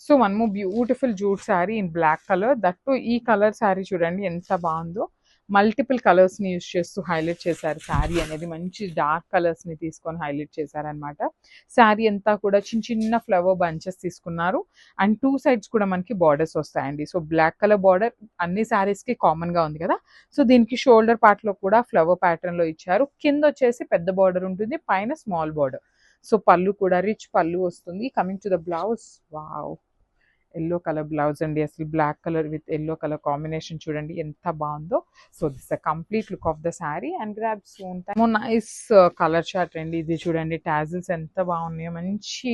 So one more beautiful jute sari in black colour. That ఈ colour sari చూడండి ఎంత బాగుందో. మల్టిపుల్ కలర్స్ని యూస్ చేస్తూ హైలైట్ చేశారు. శారీ అనేది మంచి డార్క్ కలర్స్ని తీసుకొని హైలైట్ చేశారనమాట. శారీ అంతా కూడా చిన్న చిన్న ఫ్లవర్ బంచెస్ తీసుకున్నారు. అండ్ 2 సైడ్స్ కూడా మనకి బార్డర్స్ వస్తాయండి. సో బ్లాక్ కలర్ బార్డర్ అన్ని శారీస్కి కామన్గా ఉంది కదా. సో దీనికి షోల్డర్ పార్ట్లో కూడా ఫ్లవర్ ప్యాటర్న్లో ఇచ్చారు. కింద వచ్చేసి పెద్ద బార్డర్ ఉంటుంది, పైన స్మాల్ బార్డర్. సో పళ్ళు కూడా రిచ్ పళ్ళు వస్తుంది. Coming to the blouse, wow, yellow colour blouse అండి. అసలు black colour with yellow colour combination చూడండి ఎంత బాగుందో. So this the complete look of the sari and grab soon. Nice colour chart అండి ఇది. చూడండి టాజిల్స్ ఎంత బాగున్నాయో. మంచి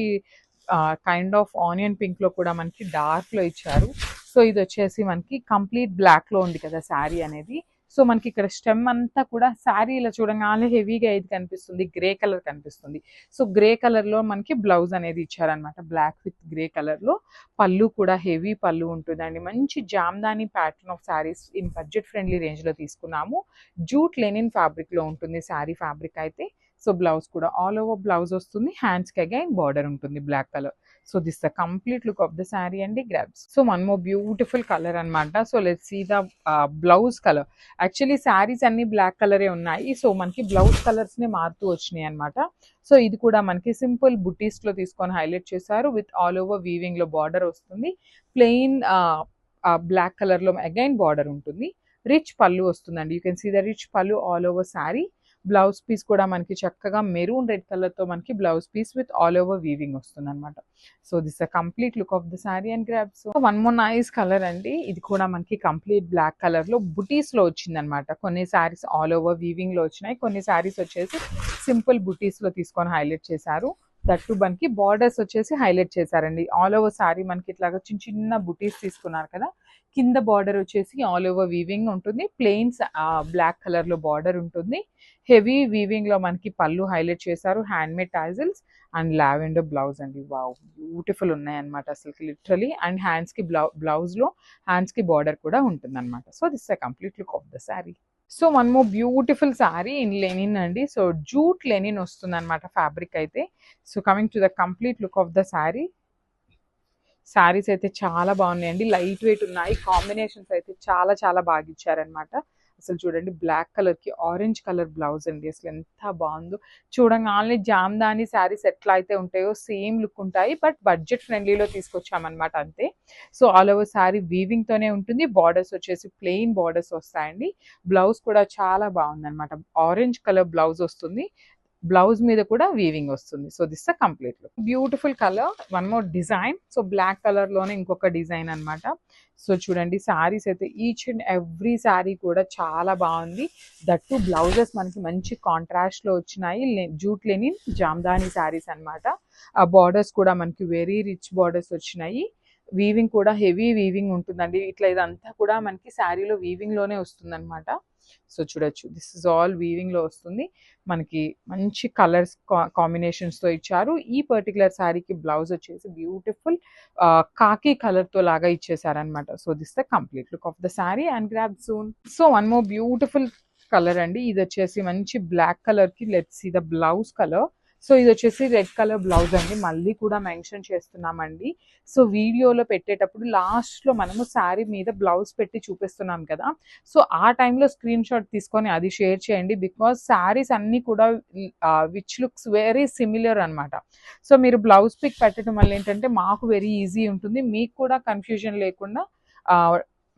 కైండ్ ఆఫ్ ఆనియన్ పింక్ లో కూడా మనకి డార్క్ లో ఇచ్చారు. సో ఇది వచ్చేసి మనకి కంప్లీట్ బ్లాక్ లో ఉంది కదా శారీ అనేది. సో మనకి ఇక్కడ స్టెమ్ అంతా కూడా శారీ ఇలా చూడగానే హెవీగా ఏది కనిపిస్తుంది, గ్రే కలర్ కనిపిస్తుంది. సో గ్రే కలర్ లో మనకి బ్లౌజ్ అనేది ఇచ్చారనమాట, బ్లాక్ విత్ గ్రే కలర్ లో. పళ్ళు కూడా హెవీ పళ్ళు ఉంటుందండి. మంచి Jamdani pattern of saris in budget friendly range లో తీసుకున్నాము. జూట్ లెనిన్ ఫ్యాబ్రిక్ లో ఉంటుంది శారీ ఫ్యాబ్రిక్ అయితే. సో బ్లౌజ్ కూడా ఆల్ ఓవర్ బ్లౌజ్ వస్తుంది. హ్యాండ్స్ కి అగైన్ బార్డర్ ఉంటుంది black colour. So this the complete look of the sari అండి grabs. So one more beautiful colour అనమాట. So let's see the blouse colour. Actually saris అన్ని black కలరే ఉన్నాయి. So మనకి బ్లౌజ్ కలర్స్ నే మారుతూ వచ్చినాయి అనమాట. సో ఇది కూడా మనకి సింపుల్ బుటీస్ లో తీసుకొని హైలైట్ చేశారు. విత్ ఆల్ ఓవర్ వీవింగ్ లో బార్డర్ వస్తుంది. ప్లెయిన్ బ్లాక్ కలర్ లో అగైన్ బార్డర్ ఉంటుంది. రిచ్ పళ్ళు వస్తుందండి. You can see the rich pallu all over sari. Blouse piece కూడా మనకి చక్కగా మెరూన్ రెడ్ కలర్ తో మనకి blouse piece with all over weaving వస్తుంది అనమాట. So this the complete look of the sari and grab. So one more nice colour అండి. ఇది కూడా మనకి కంప్లీట్ బ్లాక్ కలర్ లో బుటీస్ లో వచ్చింది అనమాట. కొన్ని శారీస్ ఆల్ ఓవర్ వీవింగ్ లో వచ్చినాయి, కొన్ని శారీస్ వచ్చేసి సింపుల్ బుటీస్ లో తీసుకొని హైలైట్ చేశారు. దట్టు మనకి బార్డర్స్ వచ్చేసి హైలైట్ చేశారండి. ఆల్ ఓవర్ శారీ మనకి ఇట్లాగా చిన్న చిన్న బుటీస్ తీసుకున్నారు కదా. కింద బార్డర్ వచ్చేసి ఆల్ ఓవర్ వీవింగ్ ఉంటుంది. ప్లెయిన్స్ బ్లాక్ కలర్ లో బార్డర్ ఉంటుంది. హెవీ వీవింగ్ లో మనకి పళ్ళు హైలైట్ చేశారు. Handmade tassels and lavender blouse అండి. వావ్, బ్యూటిఫుల్ ఉన్నాయి అనమాట అసలు లిటరలీ. అండ్ హ్యాండ్స్ కి బ్లౌజ్ లో హ్యాండ్స్ కి బార్డర్ కూడా ఉంటుంది అనమాట. So this the complete look of the sari. So one more beautiful sari in linen అండి. సో జూట్ లెనిన్ వస్తుంది అనమాట ఫ్యాబ్రిక్ అయితే. So coming to the complete look of the sari. Saris అయితే చాలా బాగున్నాయండి, లైట్ వెయిట్ ఉన్నాయి. కాంబినేషన్స్ అయితే చాలా చాలా బాగా ఇచ్చారనమాట. అసలు చూడండి బ్లాక్ కలర్ కి ఆరెంజ్ కలర్ బ్లౌజ్ అండి. అసలు ఎంత బాగుందో. చూడంగానే జామ్దాని శారీస్ ఎట్లా అయితే ఉంటాయో సేమ్ లుక్ ఉంటాయి. బట్ బడ్జెట్ ఫ్రెండ్లీలో తీసుకొచ్చామన్నమాట అంతే. So all over sari weaving తోనే ఉంటుంది. బార్డర్స్ వచ్చేసి ప్లెయిన్ బార్డర్స్ వస్తాయండి. బ్లౌజ్ కూడా చాలా బాగుంది అనమాట. ఆరెంజ్ కలర్ బ్లౌజ్ వస్తుంది. బ్లౌజ్ మీద కూడా వీవింగ్ వస్తుంది. So this the complete look. Beautiful colour, one more design. So black colour లోనే ఇంకొక డిజైన్ అనమాట. సో చూడండి శారీస్ అయితే ఈచ్ అండ్ ఎవ్రీ శారీ కూడా చాలా బాగుంది. దట్టు బ్లౌజెస్ మనకి మంచి కాంట్రాస్ట్ లో వచ్చినాయి. జూట్ లెనిన్ జామ్దాని శారీస్ అనమాట. ఆ బార్డర్స్ కూడా మనకి వెరీ రిచ్ బార్డర్స్ వచ్చినాయి. వీవింగ్ కూడా హెవీ వీవింగ్ ఉంటుందండి. ఇట్లా ఇదంతా కూడా మనకి శారీలో వీవింగ్ లోనే వస్తుంది అనమాట. సో చూడొచ్చు, దిస్ ఇస్ ఆల్ వీవింగ్ లో వస్తుంది. మనకి మంచి కలర్స్ కాంబినేషన్స్ తో ఇచ్చారు. ఈ పర్టికులర్ శారీకి బ్లౌజ్ వచ్చేసి బ్యూటిఫుల్ కాకి కలర్ తో లాగా ఇచ్చేసారనమాట. So this the complete look of the sari and grab soon. So one more beautiful colour అండి. ఇది వచ్చేసి మంచి బ్లాక్ కలర్ కి let's see the blouse colour. So ఇది వచ్చేసి రెడ్ కలర్ బ్లౌజ్ అండి. మళ్ళీ కూడా మెన్షన్ చేస్తున్నామండి. సో వీడియోలో పెట్టేటప్పుడు లాస్ట్ లో మనము శారీ మీద బ్లౌజ్ పెట్టి చూపిస్తున్నాం కదా. సో ఆ టైంలో స్క్రీన్ షాట్ తీసుకొని అది షేర్ చేయండి. బికాస్ శారీస్ అన్ని కూడా విచ్ లుక్స్ వెరీ సిమిలర్ అనమాట. సో మీరు బ్లౌజ్ పిక్ పెట్టడం వల్ల ఏంటంటే మాకు వెరీ ఈజీ ఉంటుంది, మీకు కూడా కన్ఫ్యూజన్ లేకుండా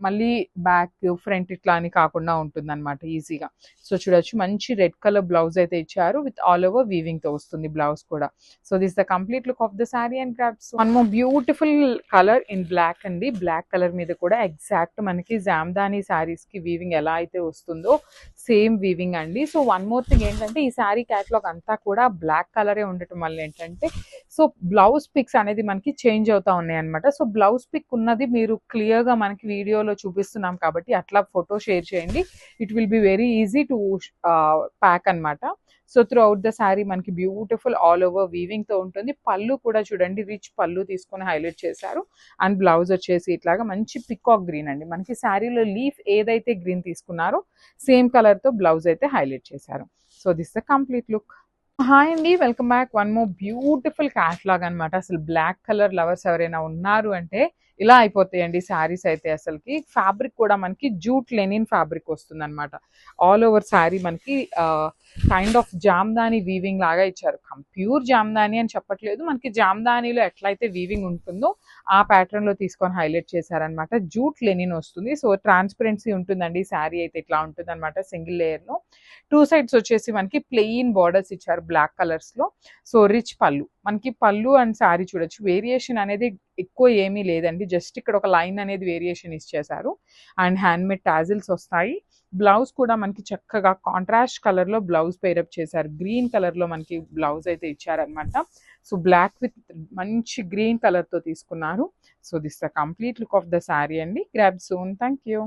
మళ్ళీ బ్యాక్ ఫ్రంట్ ఇట్లా అని కాకుండా ఉంటుంది అనమాట ఈజీగా. సో చూడొచ్చు మంచి రెడ్ కలర్ బ్లౌజ్ అయితే ఇచ్చారు. విత్ ఆల్ ఓవర్ వీవింగ్ తో వస్తుంది బ్లౌజ్ కూడా. So this the complete look of the sari and grabs. One more beautiful colour in black అండి. బ్లాక్ కలర్ మీద కూడా ఎగ్జాక్ట్ మనకి జామ్దాని శారీస్ కి వీవింగ్ ఎలా అయితే వస్తుందో సేమ్ వీవింగ్ అండి. సో వన్ మోర్ థింగ్ ఏంటంటే ఈ శారీ క్యాటలాగ్ అంతా కూడా బ్లాక్ కలరే ఉండటం వల్ల ఏంటంటే సో బ్లౌజ్ పిక్స్ అనేది మనకి చేంజ్ అవుతా ఉన్నాయి అనమాట. సో బ్లౌజ్ పిక్ ఉన్నది మీరు క్లియర్ గా మనకి వీడియోలో చూపిస్తున్నాం కాబట్టి అట్లా ఫోటో షేర్ చేయండి. It will be very easy to pack అనమాట. So throughout the sari మనకి బ్యూటిఫుల్ ఆల్ ఓవర్ వీవింగ్ తో ఉంటుంది. పళ్ళు కూడా చూడండి రిచ్ పళ్ళు తీసుకొని హైలైట్ చేశారు. అండ్ బ్లౌజ్ వచ్చేసి ఇట్లాగా మంచి పికాక్ గ్రీన్ అండి. మనకి శారీలో లీఫ్ ఏదైతే గ్రీన్ తీసుకున్నారో సేమ్ కలర్ తో బ్లౌజ్ అయితే హైలైట్ చేశారు. So this the complete look. Hi అండి, welcome back. One more beautiful catalogue అనమాట. అసలు బ్లాక్ కలర్ లవర్స్ ఎవరైనా ఉన్నారు అంటే ఇలా అయిపోతాయండి శారీస్ అయితే. అసలుకి ఫ్యాబ్రిక్ కూడా మనకి జూట్ లెనిన్ ఫ్యాబ్రిక్ వస్తుంది అనమాట. ఆల్ ఓవర్ శారీ మనకి కైండ్ ఆఫ్ జామ్దాని వీవింగ్ లాగా ఇచ్చారు. ప్యూర్ జామ్దాని అని చెప్పట్లేదు, మనకి జామ్దానిలో ఎట్లయితే వీవింగ్ ఉంటుందో ఆ ప్యాటర్న్ లో తీసుకొని హైలైట్ చేశారనమాట. జూట్ లెనిన్ వస్తుంది, సో ట్రాన్స్పరెన్సీ ఉంటుందండి. శారీ అయితే ఇట్లా ఉంటుంది అనమాట, సింగిల్ లేయర్ లో. టూ సైడ్స్ వచ్చేసి మనకి ప్లెయిన్ బార్డర్స్ ఇచ్చారు బ్లాక్ కలర్స్ లో. సో రిచ్ పళ్ళు, మనకి పళ్ళు అండ్ శారీ చూడొచ్చు. వేరియేషన్ అనేది ఎక్కువ ఏమీ లేదండి, జస్ట్ ఇక్కడ ఒక లైన్ అనేది వేరియేషన్ ఇచ్చేసారు. అండ్ హ్యాండ్మేడ్ టాజిల్స్ వస్తాయి. బ్లౌజ్ కూడా మనకి చక్కగా కాంట్రాస్ట్ కలర్ లో బ్లౌజ్ పేరప్ చేశారు. గ్రీన్ కలర్ లో మనకి బ్లౌజ్ అయితే ఇచ్చారనమాట. సో బ్లాక్ విత్ మంచి గ్రీన్ కలర్ తో తీసుకున్నారు. So this the complete look of the sari అండి. Grab soon. Thank you.